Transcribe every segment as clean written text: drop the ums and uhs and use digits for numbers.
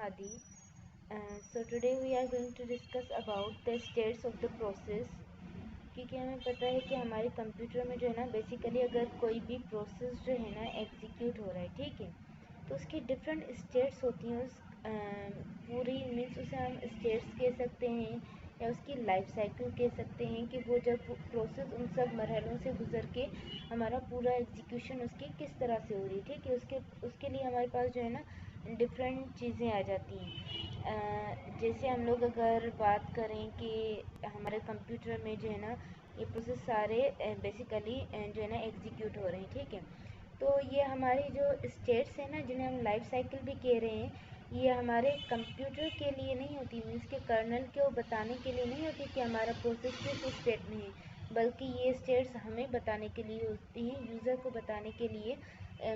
Hadi. So today we are going to discuss about the states of the process. क्योंकि हमें पता है कि हमारे कंप्यूटर में जो है ना बेसिकली अगर कोई भी प्रोसेस जो है ना एग्जीक्यूट हो रहा है, ठीक है, तो उसकी डिफरेंट स्टेट्स होती हैं। उस पूरी मीन्स उसे हम स्टेट्स कह सकते हैं या उसकी लाइफ साइकिल कह सकते हैं कि वो जब प्रोसेस उन सब मरहलों से गुजर के हमारा पूरा एग्जीक्यूशन उसकी किस तरह से हो रही है, ठीक है। उसके लिए हमारे पास जो है ना डिफरेंट चीज़ें आ जाती हैं। जैसे हम लोग अगर बात करें कि हमारे कंप्यूटर में जो है ना ये प्रोसेस सारे बेसिकली जो है ना एग्जीक्यूट हो रहे हैं, ठीक है। तो ये हमारी जो स्टेट्स हैं ना, जिन्हें हम लाइफ साइकिल भी कह रहे हैं, ये हमारे कंप्यूटर के लिए नहीं होती, मीन्स के कर्नल को बताने के लिए नहीं होती कि हमारा प्रोसेस किस स्टेट में है, बल्कि ये स्टेट्स हमें बताने के लिए होती हैं, यूज़र को बताने के लिए।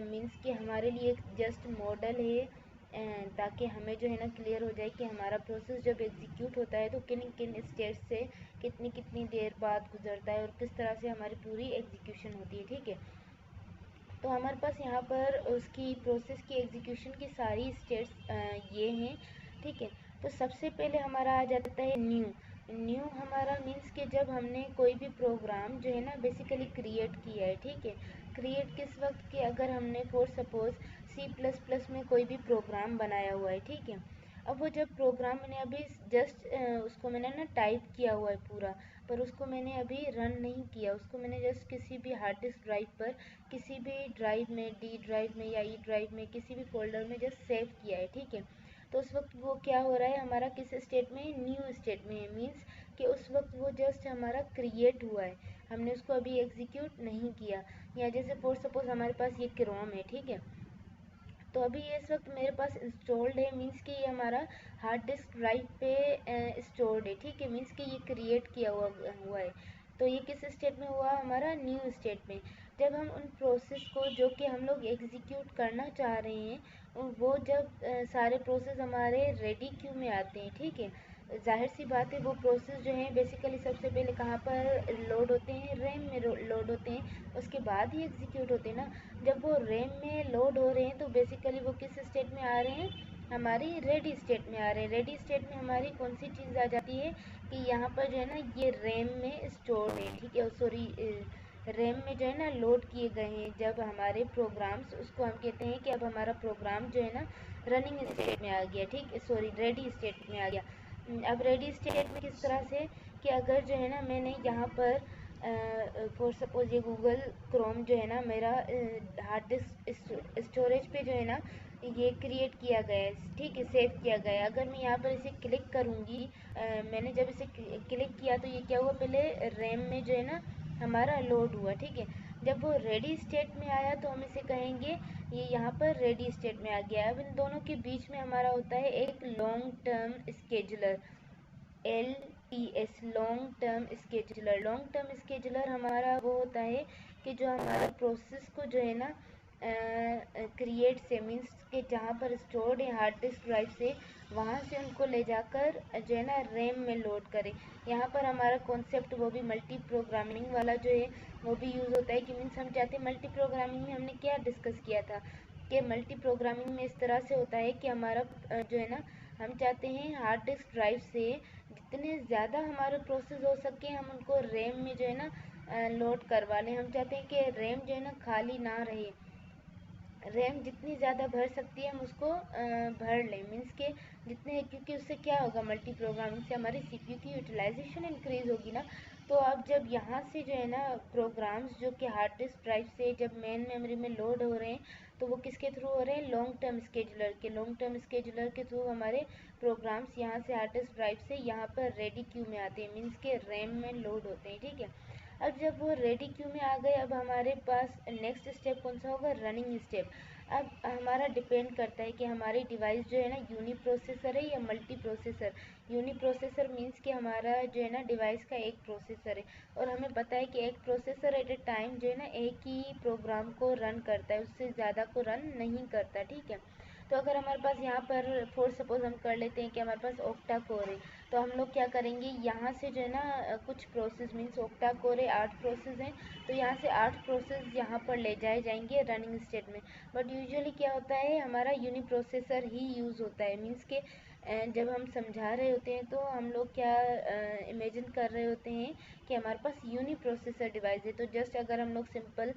मीन्स कि हमारे लिए एक जस्ट मॉडल है, ताकि हमें जो है ना क्लियर हो जाए कि हमारा प्रोसेस जब एग्जीक्यूट होता है तो किन किन स्टेट से कितनी कितनी देर बाद गुजरता है और किस तरह से हमारी पूरी एग्जीक्यूशन होती है, ठीक है। तो हमारे पास यहाँ पर उसकी प्रोसेस की एग्जीक्यूशन की सारी स्टेट्स ये हैं, ठीक है। तो सबसे पहले हमारा आ जाता है न्यू हमारा मीन्स कि जब हमने कोई भी प्रोग्राम जो है ना बेसिकली क्रिएट किया है, ठीक है। क्रिएट किस वक्त कि अगर हमने फॉर सपोज C++ में कोई भी प्रोग्राम बनाया हुआ है, ठीक है। अब वो जब प्रोग्राम मैंने अभी जस्ट उसको मैंने ना टाइप किया हुआ है पूरा, पर उसको मैंने अभी रन नहीं किया, उसको मैंने जस्ट किसी भी हार्ड डिस्क ड्राइव पर, किसी भी ड्राइव में, डी ड्राइव में या ई ड्राइव में, किसी भी फोल्डर में जस्ट सेव किया है, ठीक है। तो उस वक्त वो क्या हो रहा है, हमारा किस स्टेट में है, न्यू स्टेट में है। मीन्स कि उस वक्त वो जस्ट हमारा क्रिएट हुआ है, हमने उसको अभी एग्जीक्यूट नहीं किया। या जैसे फॉर सपोज हमारे पास ये क्रोम है, ठीक है। तो अभी ये इस वक्त मेरे पास इंस्टॉल्ड है, मीन्स कि ये हमारा हार्ड डिस्क ड्राइव पे स्टोर्ड है, ठीक है। मीन्स कि ये क्रिएट किया हुआ है। तो ये किस स्टेट में हुआ, हमारा न्यू स्टेट में। जब हम उन प्रोसेस को जो कि हम लोग एग्जीक्यूट करना चाह रहे हैं, वो जब सारे प्रोसेस हमारे रेडी क्यू में आते हैं, ठीक है। जाहिर सी बात है वो प्रोसेस जो है बेसिकली सबसे पहले कहाँ पर लोड होते हैं, रैम में लोड होते हैं, उसके बाद ही एग्जीक्यूट होते हैं ना। जब वो रैम में लोड हो रहे हैं तो बेसिकली वो किस स्टेट में आ रहे हैं, हमारी रेडी स्टेट में आ रहे हैं। रेडी स्टेट में हमारी कौन सी चीज़ आ जाती है कि यहाँ पर जो है ना ये रैम में स्टोर है, ठीक है। सॉरी, रैम में जो है ना लोड किए गए हैं जब हमारे प्रोग्राम्स, उसको हम कहते हैं कि अब हमारा प्रोग्राम जो है ना रनिंग स्टेट में आ गया, ठीक है। सॉरी, रेडी स्टेट में आ गया। अब रेडी स्टेट में किस तरह से कि अगर जो है ना मैंने यहाँ पर फॉर सपोज ये गूगल क्रोम जो है ना मेरा हार्ड डिस्क स्टोरेज पे जो है ना ये क्रिएट किया गया है, ठीक है, सेव किया गया है। अगर मैं यहाँ पर इसे क्लिक करूँगी, मैंने जब इसे क्लिक किया तो ये क्या हुआ, पहले रैम में जो है ना हमारा लोड हुआ, ठीक है। जब वो रेडी स्टेट में आया तो हम इसे कहेंगे ये यहाँ पर रेडी स्टेट में आ गया। अब इन दोनों के बीच में हमारा होता है एक long term scheduler, LTS, long term scheduler. Long term scheduler हमारा वो होता है कि जो हमारा प्रोसेस को जो है ना क्रिएट से, मीन्स के जहाँ पर स्टोर्ड है हार्ड डिस्क ड्राइव से, वहाँ से उनको ले जाकर जो है ना रैम में लोड करे। यहाँ पर हमारा कॉन्सेप्ट वो भी मल्टी प्रोग्रामिंग वाला जो है वो भी यूज़ होता है कि मीन्स हम चाहते हैं, मल्टी प्रोग्रामिंग में हमने क्या डिस्कस किया था कि मल्टी प्रोग्रामिंग में इस तरह से होता है कि हमारा जो है ना हम चाहते हैं हार्ड डिस्क ड्राइव से जितने ज़्यादा हमारे प्रोसेस हो सके हम उनको रैम में जो है ना लोड करवा लें। हम चाहते हैं कि रैम जो है ना खाली ना रहे, रैम जितनी ज़्यादा भर सकती है हम उसको भर लें, मीन्स के जितने, क्योंकि उससे क्या होगा, मल्टी प्रोग्रामिंग से हमारी CPU की यूटिलाइजेशन इंक्रीज़ होगी ना। तो अब जब यहाँ से जो है ना प्रोग्राम्स जो कि हार्ड डिस्क ड्राइव से जब मेन मेमोरी में लोड हो रहे हैं तो वो किसके थ्रू हो रहे हैं, लॉन्ग टर्म स्केजुलर के। लॉन्ग टर्म स्केजुलर के थ्रू हमारे प्रोग्राम्स यहाँ से हार्ड डिस्क ड्राइव से यहाँ पर रेडी क्यू में आते हैं, मीन्स के रैम में लोड होते हैं, ठीक है। अब जब वो रेडी क्यू में आ गए, अब हमारे पास नेक्स्ट स्टेप कौन सा होगा, रनिंग स्टेप। अब हमारा डिपेंड करता है कि हमारी डिवाइस जो है ना यूनी प्रोसेसर है या multiprocessor. Uniprocessor means कि हमारा जो है ना डिवाइस का एक प्रोसेसर है, और हमें पता है कि एक प्रोसेसर एट ए टाइम जो है ना एक ही प्रोग्राम को रन करता है, उससे ज़्यादा को रन नहीं करता, ठीक है। तो अगर हमारे पास यहाँ पर फॉर सपोज हम कर लेते हैं कि हमारे पास ऑक्टा कोर है, तो हम लोग क्या करेंगे, यहाँ से जो है ना कुछ प्रोसेस मीन्स ऑक्टा कोर है 8 प्रोसेस हैं, तो यहाँ से 8 प्रोसेस यहाँ पर ले जाए जाएंगे रनिंग स्टेट में। बट यूजुअली क्या होता है, हमारा यूनी प्रोसेसर ही यूज़ होता है। मीन्स के जब हम समझा रहे होते हैं तो हम लोग क्या इमेजिन कर रहे होते हैं कि हमारे पास यूनी प्रोसेसर डिवाइस है। तो जस्ट अगर हम लोग सिंपल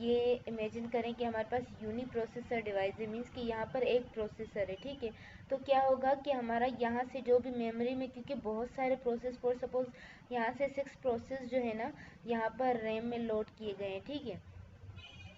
ये इमेजिन करें कि हमारे पास यूनी प्रोसेसर डिवाइस है, मीन्स कि यहाँ पर एक प्रोसेसर है, ठीक है। तो क्या होगा कि हमारा यहाँ से जो भी मेमोरी में, क्योंकि बहुत सारे प्रोसेस, फॉर सपोज यहाँ से 6 प्रोसेस जो है ना यहाँ पर रैम में लोड किए गए हैं, ठीक है।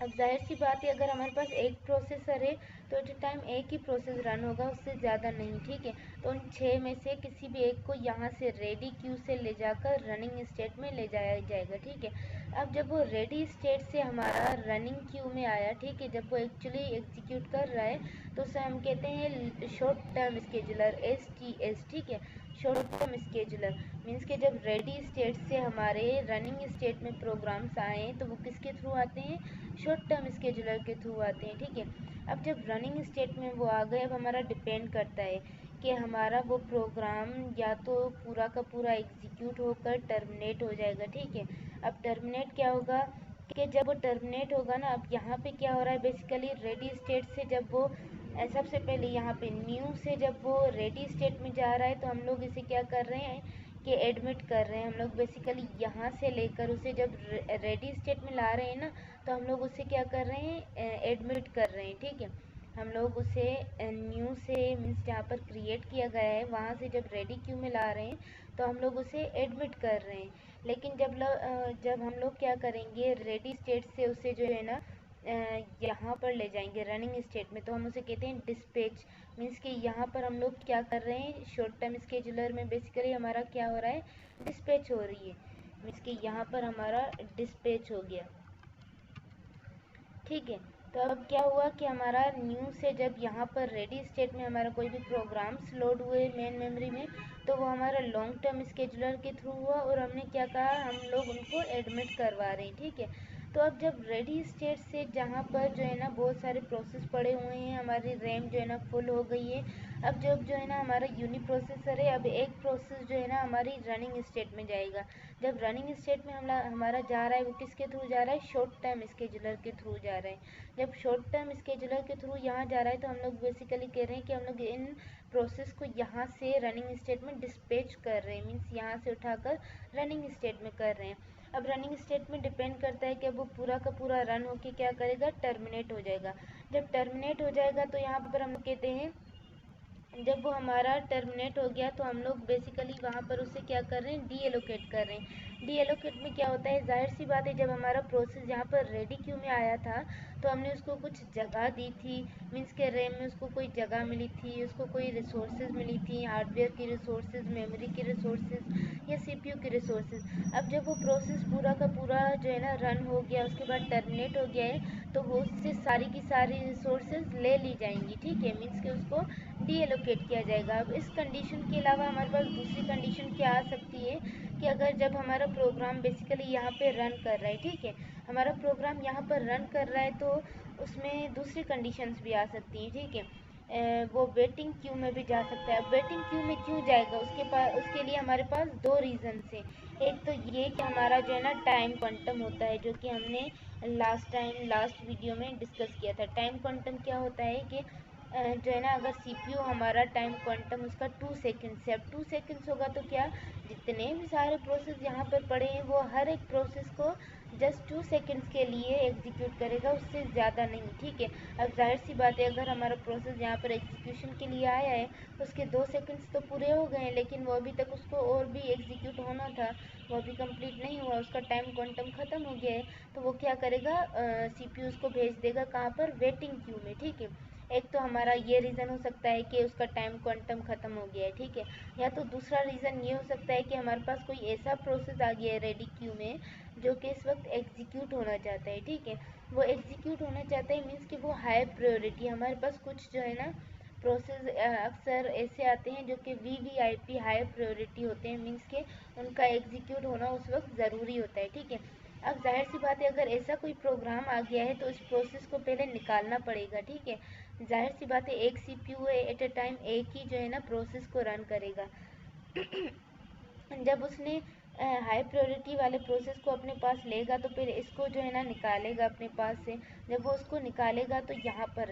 अब जाहिर सी बात है, अगर हमारे पास एक प्रोसेसर है तो एट ए टाइम एक ही प्रोसेस रन होगा, उससे ज़्यादा नहीं, ठीक है। तो उन 6 में से किसी भी एक को यहाँ से रेडी क्यू से ले जाकर रनिंग स्टेट में ले जाया जाएगा, ठीक है। अब जब वो रेडी स्टेट से हमारा रनिंग क्यू में आया, ठीक है, जब वो एक्चुअली एग्जीक्यूट कर रहा है, तो उसे हम कहते हैं शॉर्ट टर्म स्केजुलर, STS, ठीक है। शॉर्ट टर्म स्केजुलर मीन्स के जब रेडी स्टेट से हमारे रनिंग स्टेट में प्रोग्राम्स आए तो वो किसके थ्रू आते हैं, शॉर्ट टर्म स्केजुलर के थ्रू आते हैं, ठीक है। अब जब रनिंग स्टेट में वो आ गए, अब हमारा डिपेंड करता है कि हमारा वो प्रोग्राम या तो पूरा का पूरा एग्जीक्यूट होकर टर्मिनेट हो जाएगा, ठीक है। अब टर्मिनेट क्या होगा कि जब वो टर्मिनेट होगा ना, अब यहाँ पे क्या हो रहा है, बेसिकली रेडी स्टेट से जब वो सबसे पहले यहाँ पे न्यू से जब वो रेडी स्टेट में जा रहा है, तो हम लोग इसे क्या कर रहे हैं कि एडमिट कर रहे हैं। हम लोग बेसिकली यहाँ से लेकर उसे जब रेडी स्टेट में ला रहे हैं ना, तो हम लोग उसे क्या कर रहे हैं, एडमिट कर रहे हैं, ठीक है। हम लोग उसे न्यू से मीन्स जहाँ पर क्रिएट किया गया है वहाँ से जब रेडी क्यू में ला रहे हैं, तो हम लोग उसे एडमिट कर रहे हैं। लेकिन जब हम लोग क्या करेंगे, रेडी स्टेट से उसे जो है ना यहाँ पर ले जाएंगे रनिंग स्टेट में, तो हम उसे कहते हैं डिस्पैच। मीन्स कि यहाँ पर हम लोग क्या कर रहे हैं, शॉर्ट टर्म स्केजुलर में बेसिकली हमारा क्या हो रहा है, डिस्पैच हो रही है। मीन्स कि यहाँ पर हमारा डिस्पैच हो गया, ठीक है। तो अब क्या हुआ कि हमारा न्यू से जब यहाँ पर रेडी स्टेट में हमारा कोई भी प्रोग्राम्स लोड हुए मेन मेमोरी में, तो वो हमारा लॉन्ग टर्म स्केजुलर के थ्रू हुआ, और हमने क्या कहा, हम लोग उनको एडमिट करवा रहे हैं, ठीक है। तो अब जब रेडी स्टेट से जहाँ पर जो है ना बहुत सारे प्रोसेस पड़े हुए हैं, हमारी रैम जो है ना फुल हो गई है, अब जब जो है ना हमारा यूनी प्रोसेसर है, अब एक प्रोसेस जो है ना हमारी रनिंग स्टेट में जाएगा। जब रनिंग स्टेट में हमारा जा रहा है, वो किसके थ्रू जा रहा है, शॉर्ट टर्म स्केजुलर के थ्रू जा रहा है। जब शॉर्ट टर्म स्केजुलर के थ्रू यहाँ जा रहा है, तो हम लोग बेसिकली कह रहे हैं कि हम लोग इन प्रोसेस को यहाँ से रनिंग स्टेट में डिस्पैच कर रहे हैं, मीन्स यहाँ से उठाकर रनिंग स्टेट में कर रहे हैं। अब रनिंग स्टेट में डिपेंड करता है कि अब वो पूरा का पूरा रन होके क्या करेगा, टर्मिनेट हो जाएगा। जब टर्मिनेट हो जाएगा तो यहाँ पर हम कहते हैं, जब वो हमारा टर्मिनेट हो गया तो हम लोग बेसिकली वहाँ पर उसे क्या कर रहे हैं, डी एलोकेट कर रहे हैं। डी एलोकेट में क्या होता है, जाहिर सी बात है, जब हमारा प्रोसेस यहाँ पर रेडी क्यू में आया था तो हमने उसको कुछ जगह दी थी, मीन्स के रैम में उसको कोई जगह मिली थी, उसको कोई रिसोर्सेज मिली थी, हार्डवेयर की रिसोर्सेज, मेमोरी की रिसोर्सेज या सीपीयू की रिसोर्सेज। अब जब वो प्रोसेस पूरा का पूरा जो है ना रन हो गया, उसके बाद टर्मिनेट हो गया है, तो वो उससे सारी की सारी रिसोर्सेज ले ली जाएंगी, ठीक है। मीन्स के उसको डी एलोकेट किया जाएगा। अब इस कंडीशन के अलावा हमारे पास दूसरी कंडीशन क्या आ सकती है कि अगर जब हमारा प्रोग्राम बेसिकली यहाँ पे रन कर रहा है, ठीक है, हमारा प्रोग्राम यहाँ पर रन कर रहा है, तो उसमें दूसरी कंडीशंस भी आ सकती हैं, ठीक है। वो वेटिंग क्यू में भी जा सकता है। अब वेटिंग क्यू में क्यों जाएगा, उसके लिए हमारे पास दो रीज़न्स हैं। एक तो ये कि हमारा जो है ना टाइम क्वांटम होता है, जो कि हमने लास्ट वीडियो में डिस्कस किया था। टाइम क्वांटम क्या होता है कि जो है ना अगर सीपीयू हमारा टाइम क्वांटम उसका 2 सेकेंड्स है, अब 2 सेकेंड्स होगा तो क्या, जितने भी सारे प्रोसेस यहाँ पर पड़े हैं वो हर एक प्रोसेस को जस्ट 2 सेकेंड्स के लिए एग्जीक्यूट करेगा, उससे ज़्यादा नहीं, ठीक है। अब जाहिर सी बात है, अगर हमारा प्रोसेस यहाँ पर एग्जीक्यूशन के लिए आया है, उसके 2 सेकेंड्स तो पूरे हो गए हैं, लेकिन वो अभी तक उसको और भी एग्जीक्यूट होना था, वो अभी कंप्लीट नहीं हुआ, उसका टाइम क्वांटम ख़त्म हो गया है। तो वो क्या करेगा, सीपीयू उसको भेज देगा कहाँ पर, वेटिंग क्यू में, ठीक है। एक तो हमारा ये रीज़न हो सकता है कि उसका टाइम क्वांटम ख़त्म हो गया है, ठीक है। या तो दूसरा रीज़न ये हो सकता है कि हमारे पास कोई ऐसा प्रोसेस आ गया है रेडी क्यू में जो कि इस वक्त एग्जीक्यूट होना चाहता है, ठीक है। वो एग्जीक्यूट होना चाहता है मीन्स कि वो हाई प्रायोरिटी, हमारे पास कुछ जो है ना प्रोसेस अक्सर ऐसे आते हैं जो कि वीवीआईपी हाई प्रायोरिटी होते हैं, मीन्स के उनका एग्जीक्यूट होना उस वक्त ज़रूरी होता है, ठीक है। अब जाहिर सी बात है, अगर ऐसा कोई प्रोग्राम आ गया है तो इस प्रोसेस को पहले निकालना पड़ेगा, ठीक है। जाहिर सी बात है, एक सीपीयू एट अ टाइम एक ही जो है ना प्रोसेस को रन करेगा। जब उसने हाई प्रायोरिटी वाले प्रोसेस को अपने पास लेगा तो फिर इसको जो है ना निकालेगा अपने पास से। जब वो उसको निकालेगा तो यहाँ पर